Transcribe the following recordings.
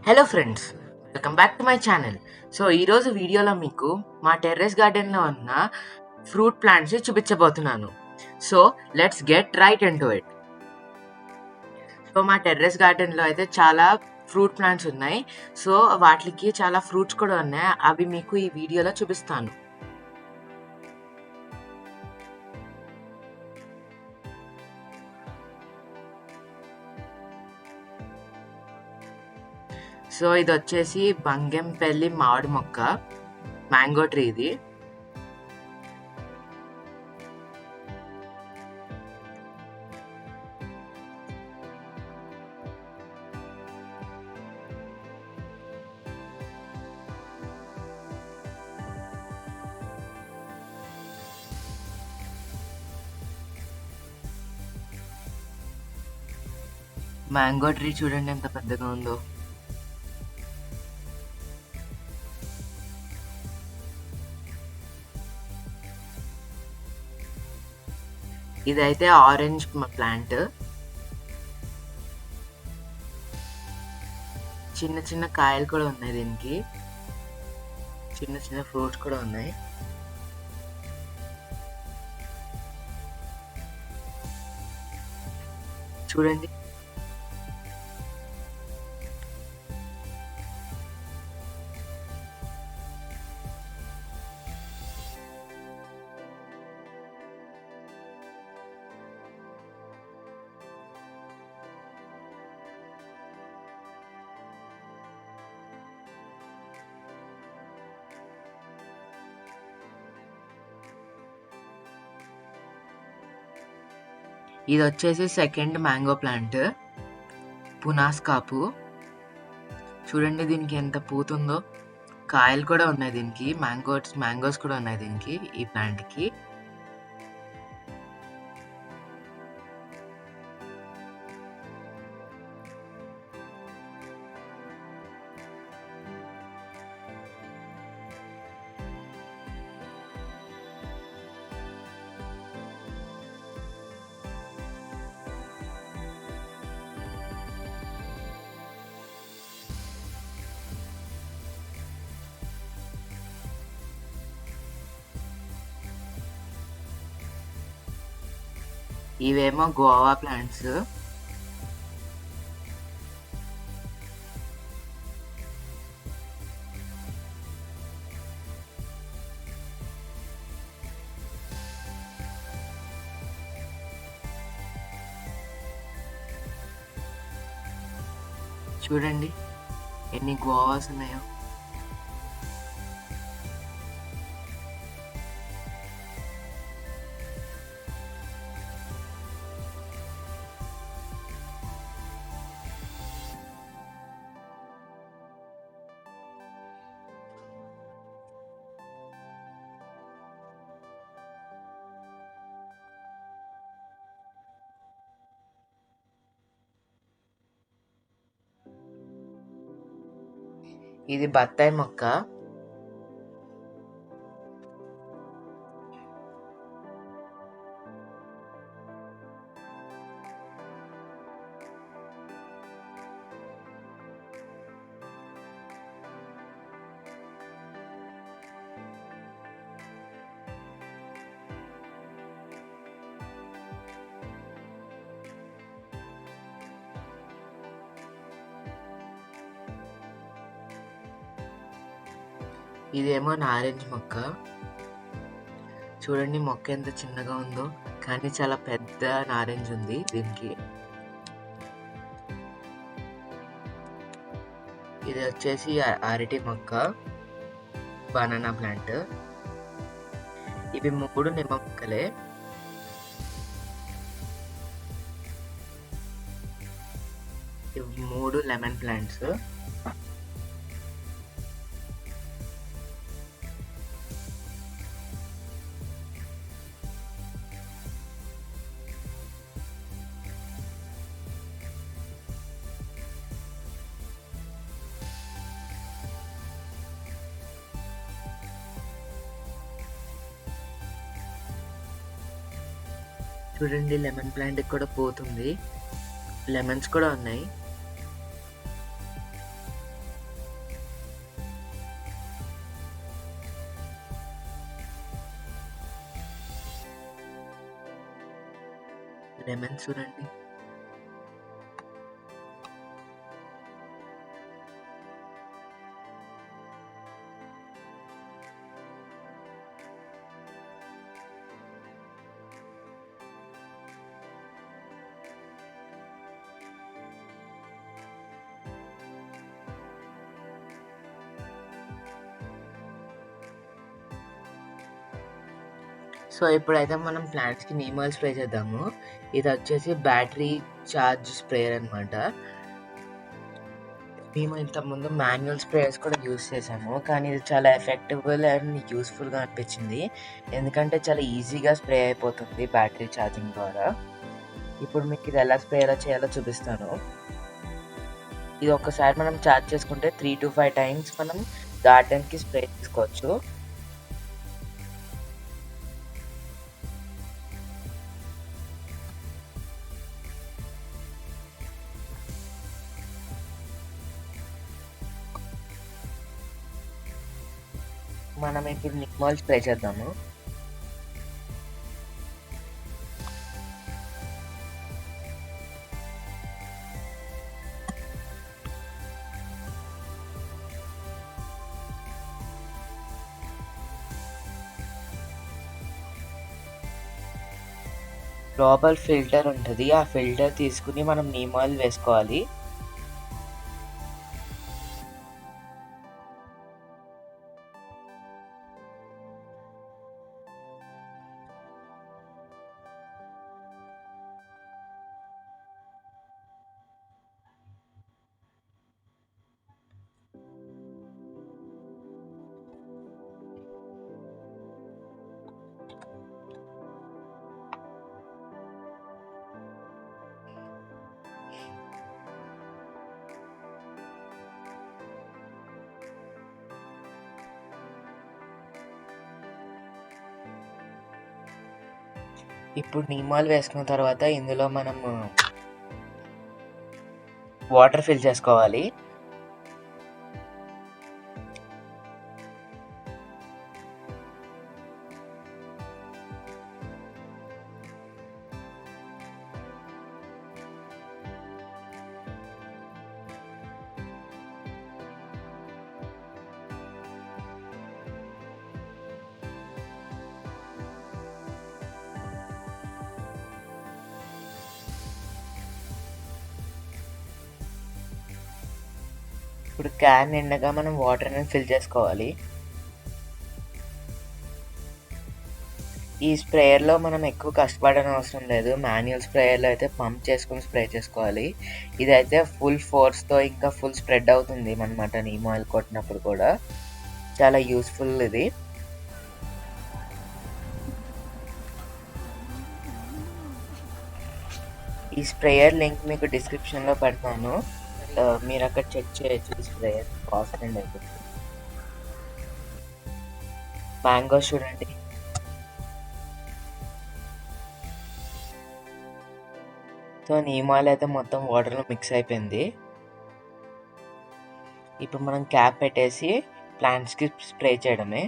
Hello friends, welcome back to my channel. So ఈరోజు వీడియోలో మీకు మా టెర్రస్ గార్డెన్లో ఉన్న ఫ్రూట్ ప్లాంట్స్ చూపించబోతున్నాను. So let's get right into it. So మా టెర్రస్ గార్డెన్లో అయితే చాలా ఫ్రూట్ ప్లాంట్స్ ఉన్నాయి. సో వాటికి చాలా ఫ్రూట్స్ కూడా ఉన్నాయి. అవి మీకు ఈ వీడియోలో చూపిస్తాను. సో ఇది వచ్చేసి బంగెంపల్లి మామిడి మొక్క, మ్యాంగో ట్రీ ఇది. మ్యాంగో ట్రీ చూడండి ఎంత పెద్దగా ఉందో. ఇదైతే ఆరెంజ్ ప్లాంట్. చిన్న చిన్న కాయలు కూడా ఉన్నాయి దీనికి, చిన్న చిన్న ఫ్రూట్స్ కూడా ఉన్నాయి. చూడండి, ఇది వచ్చేసి సెకండ్ మ్యాంగో ప్లాంట్, పునాస్ కాపు. చూడండి దీనికి ఎంత పూతుందో. కాయలు కూడా ఉన్నాయి దీనికి, మ్యాంగోస్ కూడా ఉన్నాయి దీనికి, ఈ ప్లాంట్కి. ఇవేమో గోవా ప్లాంట్స్. చూడండి ఎన్ని గోవాస్ ఉన్నాయో. ఇది బత్తాయి మొక్క. ఇదేమో నారింజ మొక్క. చూడండి మొక్క ఎంత చిన్నగా ఉందో, కానీ చాలా పెద్ద నారింజ ఉంది దీనికి. ఇది వచ్చేసి అరటి మొక్క, బనానా ప్లాంట్. ఇవి 3 నిమ్మ మొక్కలే. ఇవి 3 లెమన్ ప్లాంట్స్. చూడండి లెమన్ ప్లాంట్ కూడా పోతుంది, లెమన్స్ కూడా ఉన్నాయి. లెమన్ చూడండి. సో ఇప్పుడైతే మనం ప్లాంట్స్కి నీమ్ ఆయిల్ స్ప్రే చేద్దాము. ఇది వచ్చేసి బ్యాటరీ ఛార్జ్ స్ప్రేయర్ అనమాట. మేము ఇంతకుముందు మాన్యువల్ స్ప్రేయర్స్ కూడా యూస్ చేసాము, కానీ ఇది చాలా ఎఫెక్టిబుల్ అండ్ యూస్ఫుల్గా అనిపించింది, ఎందుకంటే చాలా ఈజీగా స్ప్రే అయిపోతుంది బ్యాటరీ ఛార్జింగ్ ద్వారా. ఇప్పుడు మీకు ఇది ఎలా స్ప్రే ఎలా చేయాలో చూపిస్తాను. ఇది ఒక్కసారి మనం ఛార్జ్ చేసుకుంటే 3 to 5 times మనం గార్డెన్కి స్ప్రే చేసుకోవచ్చు. మనం ఇప్పుడు నీమ్ ఆయిల్ స్ప్రే చేద్దాము. లోపల ఫిల్టర్ ఉంటుంది, ఆ ఫిల్టర్ తీసుకుని మనం నీమ్ ఆయిల్ వేసుకోవాలి. ఇప్పుడు నీమ్ ఆయిల్ వేసుకున్న తర్వాత ఇందులో మనం వాటర్ ఫిల్ చేసుకోవాలి. ఇప్పుడు క్యాన్ నిండగా మనం వాటర్ అనేది ఫిల్ చేసుకోవాలి. ఈ స్ప్రేయర్లో మనం ఎక్కువ కష్టపడని అవసరం లేదు. మాన్యువల్ స్ప్రేయర్లో అయితే పంప్ చేసుకుని స్ప్రే చేసుకోవాలి. ఇదైతే ఫుల్ ఫోర్స్తో ఇంకా ఫుల్ స్ప్రెడ్ అవుతుంది అన్నమాట. నీమ్ ఆయిల్ కొట్టినప్పుడు కూడా చాలా యూస్ఫుల్ ఇది. ఈ స్ప్రేయర్ లింక్ మీకు డిస్క్రిప్షన్లో పెడతాను, మీరు అక్కడ చెక్ చేయొచ్చు. ఈ స్ప్రేయర్ కాస్ట్ అండ్ అయిపోతుంది. మ్యాంగో చూడండి. సో నీమ్ ఆయిల్ అయితే మొత్తం వాటర్లో మిక్స్ అయిపోయింది. ఇప్పుడు మనం క్యాప్ పెట్టేసి ప్లాంట్స్కి స్ప్రే చేయడమే.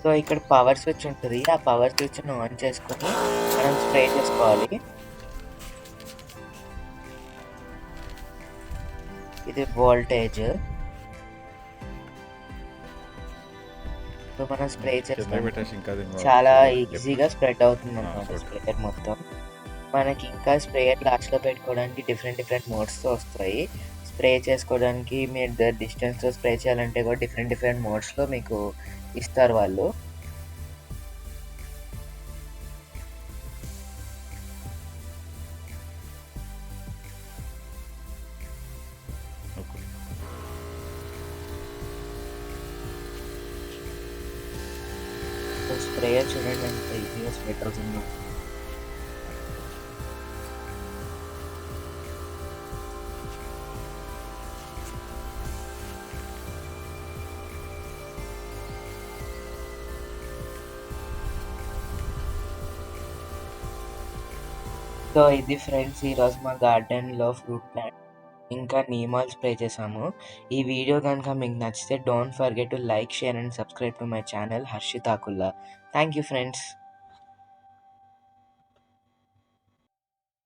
సో ఇక్కడ పవర్ స్విచ్ ఉంటుంది, ఆ పవర్ స్విచ్ను ఆన్ చేసుకొని మనం స్ప్రే చేసుకోవాలి. ఇది వోల్టేజ్. సో మనం స్ప్రే చేస్తాం, చాలా ఈజీగా స్ప్రెడ్ అవుతుంది అన్నమాట స్ప్రేయర్ మొత్తం. మనకి ఇంకా స్ప్రేయర్ లాస్ట్లో పెట్టుకోవడానికి డిఫరెంట్ మోడ్స్తో వస్తాయి. స్ప్రే చేసుకోవడానికి మీరు డిస్టెన్స్తో స్ప్రే చేయాలంటే కూడా డిఫరెంట్ మోడ్స్లో మీకు ఇస్తారు వాళ్ళు. స్ప్రేయర్ చూడండి ఎంత ఈజీగా స్ప్రెడ్ అవుతుందో. సో ఇది ఫ్రెండ్స్ ఈరోజు మా గార్డెన్లో ఫ్రూట్ ప్లాంట్ ఇంకా నీమాల్ స్ప్రే చేసాము. ఈ వీడియో కనుక మీకు నచ్చితే don't forget to like, share and subscribe to my channel Harshitakulla. Thank you friends.